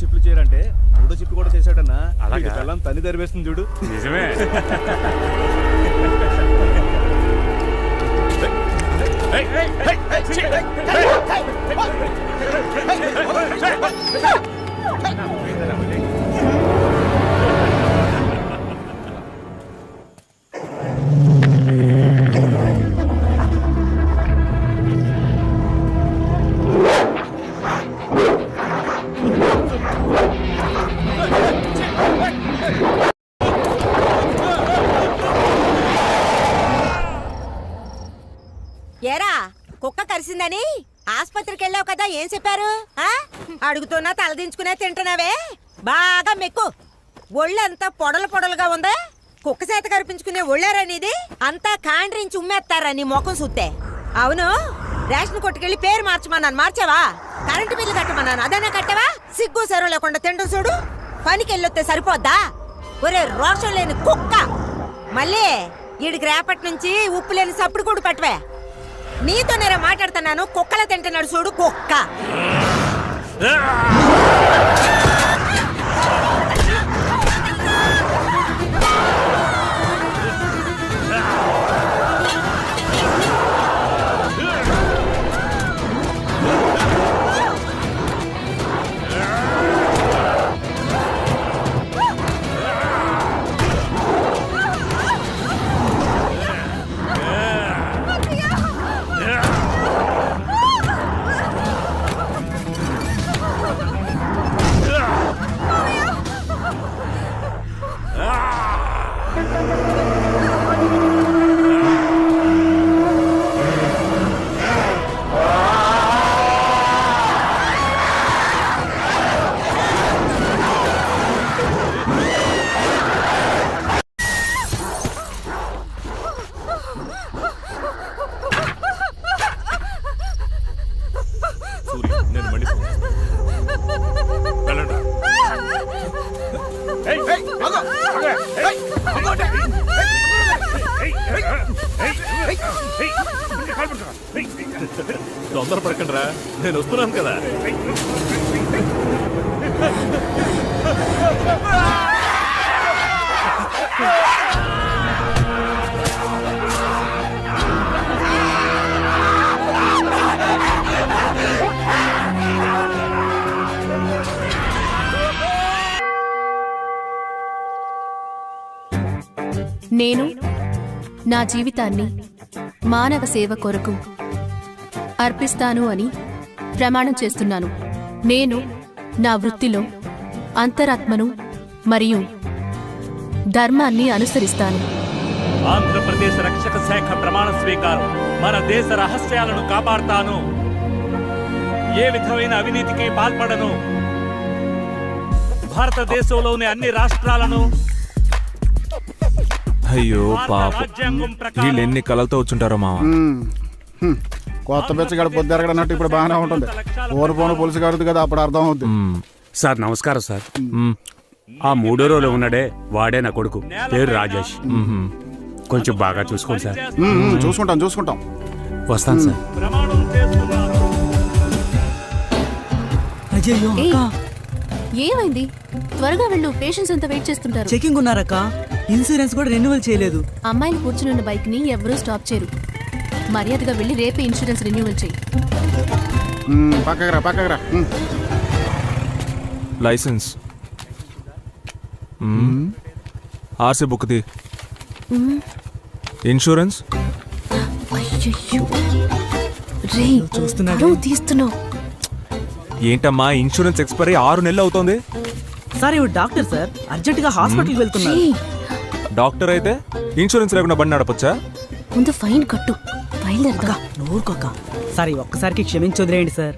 చిప్పులు చేయరంటే 3వ చిప్పు కూడా చేశాడన్నా. అలాగే పిల్లం తన్ని దరివేస్తుంది చూడు. నిజమే. ఏరా కుక్క కరిసిందని ఆస్పత్రికి వెళ్ళావు కదా, ఏం చెప్పారు? అడుగుతున్నా తలదించుకునే తింటున్నావే. బాగా మెక్కు. ఒళ్ళంతా పొడలు పొడలుగా ఉందా? కుక్క చేత కరిపించుకునే ఒళ్ళారా నీది? అంతా కాండ్రించి ఉమ్మేస్తారా నీ ముఖం సుత్తే? అవును, రేషన్ కొట్టుకెళ్ళి పేరు మార్చమన్నాను, మార్చావా? కరెంటు బిల్లు కట్టమన్నాను, అదైనా కట్టవా? సిగ్గు సరం లేకుండా తింటూ చూడు. పనికి వెళ్ళొస్తే సరిపోద్దా? ఒరే రోషం లేని కుక్క, మళ్ళీ ఈడికి రేపటి నుంచి ఉప్పు లేని సప్పుడు కూడా పట్టవే. నీతో నేనే మాట్లాడుతున్నాను, కుక్కలా తింటున్నాడు చూడు కుక్క. తొందరపడకండి రా, నేను వస్తున్నాను కదా. నేను నా జీవితాన్ని మానవ సేవ కొరకు అర్పిస్తాను అని ప్రమాణం చేస్తున్నాను. నేను నా వృత్తిలో అంతరాత్మను మరియు ధర్మాన్ని అనుసరిస్తాను. ఆంధ్రప్రదేశ్ రక్షక శాఖ ప్రమాణ స్వీకారం. మన దేశ రహస్యాలను కాపాడుతాను. ఏ విధమైన అవినీతికి పాల్పడను. భారతదేశంలోని అన్ని రాష్ట్రాలను. అయ్యో పాప, వీళ్ళు ఎన్ని కలలతో వచ్చుంటారో మామ. కొత్త బెచ్చగాడు పొద్దురగడన్నట్టు ఇప్పుడు బాగానే ఉంటుంది. ఓరు పోను పులుసు కాదు కదా, అప్పుడు అర్థం అవుద్ది. సార్ నమస్కారం సార్. ఆ 3వ రోజులో ఉన్నాడే వాడే నా కొడుకు, పేరు రాజేష్. కొంచెం బాగా చూసుకోండి సార్. చూసుకుంటాం. వస్తాను సార్. ఏమైంది? త్వరగా వెళ్ళు, పేషెంట్స్ అంతా వెయిట్ చేస్తుంటారు. చెకింగ్ ఉన్నారక్క, ఇన్సూరెన్స్ కూడా రెన్యువల్ చేయలేదు. అమ్మాయిని కూర్చున్న బైక్ ని ఎవరూ స్టాప్ చేయరు. మర్యాదగా వెళ్ళి రేపే ఇన్సూరెన్స్ రెన్యువల్ చేయి. పక్కగరా. లైసెన్స్, ఆర్సీ బుక్ ది, ఇన్సూరెన్స్. తీస్తున్నావు ఏంటమ్మా, ఇన్సూరెన్స్ ఎక్స్పైరీ 6 నెలలు అవుతోంది. సార్ ఇవి డాక్టర్ సార్, అర్జెంట్ గా హాస్పిటల్కి వెళ్తున్నారు. డాక్టర్ అయితే ఇన్సూరెన్స్ లేకుండా బండి నడపొచ్చా? ముందు ఫైన్ కట్టు. నోరుకోక సార్, ఒక్కసారికి క్షమించి వదిలేయండి సార్.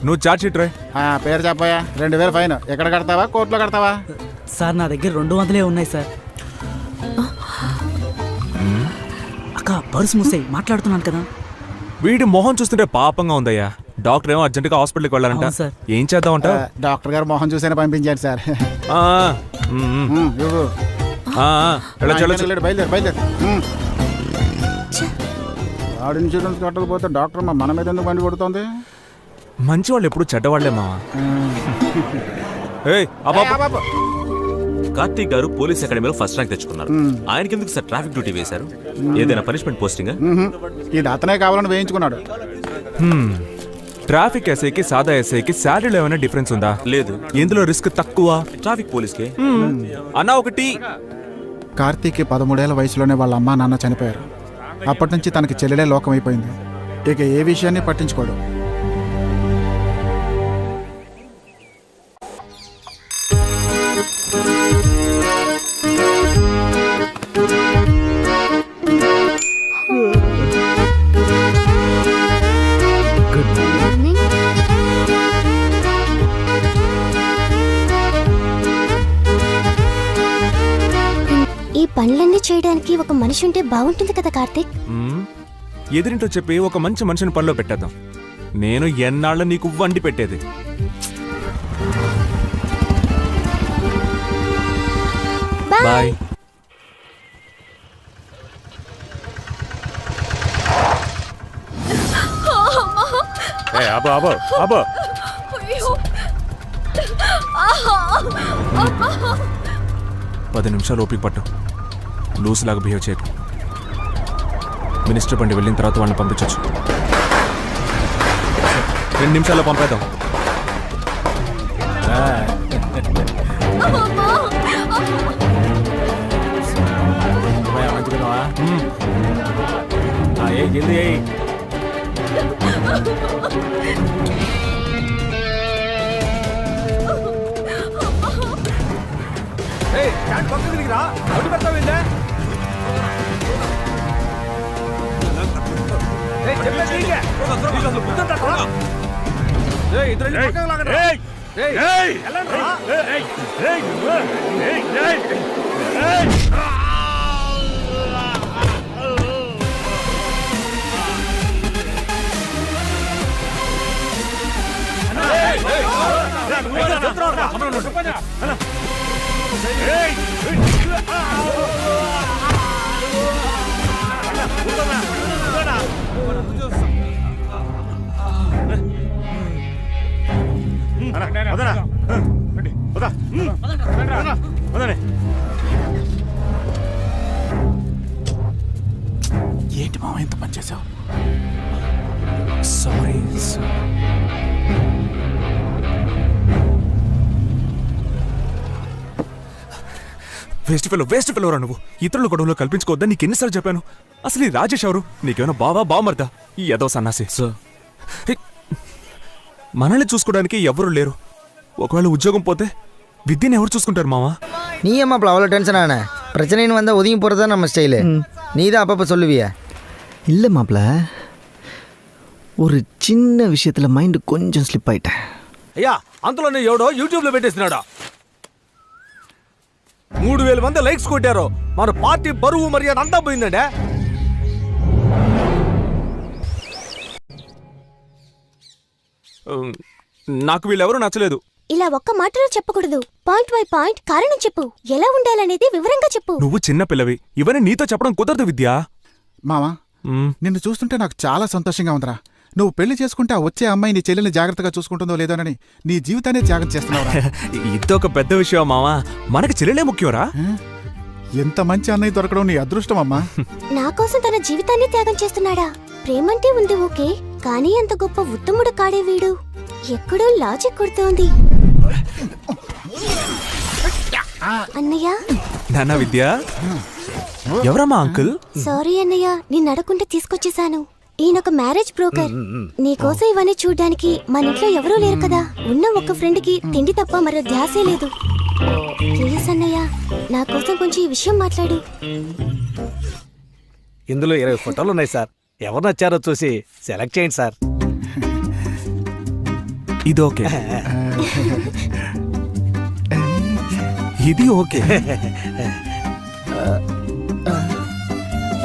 నువ్వు చార్జ్ షీట్ రాయ్. పేరు చెప్పయా. 2000 ఫైన్. ఎక్కడ కడతావా, కోర్టులో కడతావా? సార్ నా దగ్గర 200 ఉన్నాయి సార్. అక్క పర్సు మూసేయి, మాట్లాడుతున్నాను కదా. వీడి మొహం చూస్తుంటే పాపంగా ఉందయ్యా. డాక్టర్ ఏమో అర్జెంట్ గా హాస్పిటల్కి వెళ్ళాలంట. ఏం చేద్దామంట? డాక్టర్ గారు మొహం చూసేనా పంపించాడు సార్. బయలుదేరు. వాడు ఇన్సూరెన్స్ కట్టకపోతే డాక్టర్ మన మీద ఎందుకు బండి కొడుతోంది? మంచి వాళ్ళు ఎప్పుడు చెడ్డవాళ్లే మావా. ఏయ్ అబ్బా కార్తీక్ గారు పోలీస్ అకాడమీలో ఫస్ట్ ర్యాంక్ తెచ్చుకున్నారు. ఆయనకి ఎందుకు సార్ ట్రాఫిక్ డ్యూటీ వేశారు? ఏదైనా పనిష్మెంట్ పోస్టింగ్? ఇది అతనే కావాలని వేయించుకున్నాడు. ట్రాఫిక్ ఎస్ఐకి సాదా ఎస్ఐకి శాలరీలో ఏమైనా డిఫరెన్స్ ఉందా? లేదు. ఎందులో రిస్క్ తక్కువ? ట్రాఫిక్ పోలీస్కి. అన్నా ఒకటి. కార్తీక్కి 13 ఏళ్ల వయసులోనే వాళ్ళ అమ్మా నాన్న చనిపోయారు. అప్పటి నుంచి తనకి చెల్లెలే లోకం అయిపోయింది. ఇక ఏ విషయాన్ని పట్టించుకోడు. ఈ పనులన్నీ చేయడానికి ఒక మనిషి ఉంటే బాగుంటుంది కదా కార్తీక్. ఎదురింటో చెప్పి ఒక మంచి మనిషిని పనిలో పెట్టేద్దాం. నేను ఎన్నాళ్ళ నీకు వండి పెట్టేది. బాయ్. అబ్బో అబ్బో అబ్బో 10 నిమిషాలు ఓపిక పట్టు. లూస్ లాగా బిహేవ్ చేయకు. మినిస్టర్ బండి వెళ్ళిన తర్వాత వాళ్ళని పంపించవచ్చు. 2 నిమిషాల్లో పంపేద్దాం. ఏంటి మామ ఎంత పని చేసావు? సారీ. వేస్ట్ ఫెలో రా నువ్వు. ఇతరుల గొడవలో కల్పించుకోవద్దని నీకు ఎన్నిసార్లు చెప్పాను? అసలు ఈ రాజేష్ ఎవరు? నీకేమైనా బావమర్దా? ఈ ఏదో సన్నాసి. మనల్ని చూసుకోవడానికి ఎవరు లేరు. ఒకవేళ ఉద్యోగం పోతే విద్యను ఎవరు చూసుకుంటారు మావా? நீ ஏமாப்பிள்ள அவ்வளோ டென்ஷன் ஆன பிரச்சனைன்னு வந்தால் ஒதுங்கி போகிறது தான் நம்ம ஸ்டைலு. நீ தான் அப்பப்போ சொல்லுவியா? இல்லை மாப்பிள்ள, ஒரு சின்ன விஷயத்தில் மைண்டு కొంచెం స్లిప్ అయిటా. అయ్యా అంతలోనే ఎవడో యూట్యూబ్లో పెట్టేసినాడా? 3000 మంది లైక్స్ కొట్టారు. మన పార్టీ బరువు మర్యాద అంతా పోయిందండి. నాకు వీళ్ళెవరూ నచ్చలేదు. ఇలా ఒక్క మాటలో చెప్పకూడదు. పాయింట్ బై పాయింట్ కారణం చెప్పు. ఎలా ఉండాలనేది వివరంగా చెప్పు. నువ్వు చిన్న పిల్లవి. ఇవన్నీ నీతో చెప్పడం కుదరదు విద్యా. మావా, నిన్ను చూస్తుంటే నాకు చాలా సంతోషంగా ఉందిరా. నువ్వు పెళ్లి చేసుకుంటే ఆ వచ్చే అమ్మాయి నీ చెల్లెల్ని జాగ్రత్తగా చూసుకుంటుందో లేదోనని నీ జీవితాన్ని త్యాగం చేస్తున్నావురా. ఇదొక పెద్ద విషయం మావా. మనకి చెల్లెలే ముఖ్యంరా. ఎంత మంచి అన్నయ్య దొరకడం నీ అదృష్టం అమ్మా. నా కోసం తన జీవితాన్ని త్యాగం చేస్తున్నాడా? ప్రేమంటే ఉంది ఓకే, కానీ అంత గొప్ప ఉత్తముడు కాడే వీడు. ఎక్కడో లాజిక్ కొడుతోంది. అన్నయ్య. నాన్న విద్య, ఎవరమ్మా అంకుల్? సారీ అన్నయ్య, నిన్ను అడగకుండా తీసుకొచ్చేసాను. ఈయనొక మ్యారేజ్ బ్రోకర్. నీకోసం ఇవన్నీ చూడ్డానికి మన ఇంట్లో ఎవరూ లేరు కదా. ఉన్న ఒక్క ఫ్రెండ్ కి తిండి తప్ప మరో ధ్యాసే లేదు. ప్లీజ్ అన్నయ్య, నా కోసం కొంచెం ఈ విషయం మాట్లాడు. ఇందులో 20 ఫోటోలు ఉన్నాయి సార్. ఎవరు నచ్చారో చూసి సెలెక్ట్ చేయండి సార్. ఇది ఓకే. ఇది ఓకే.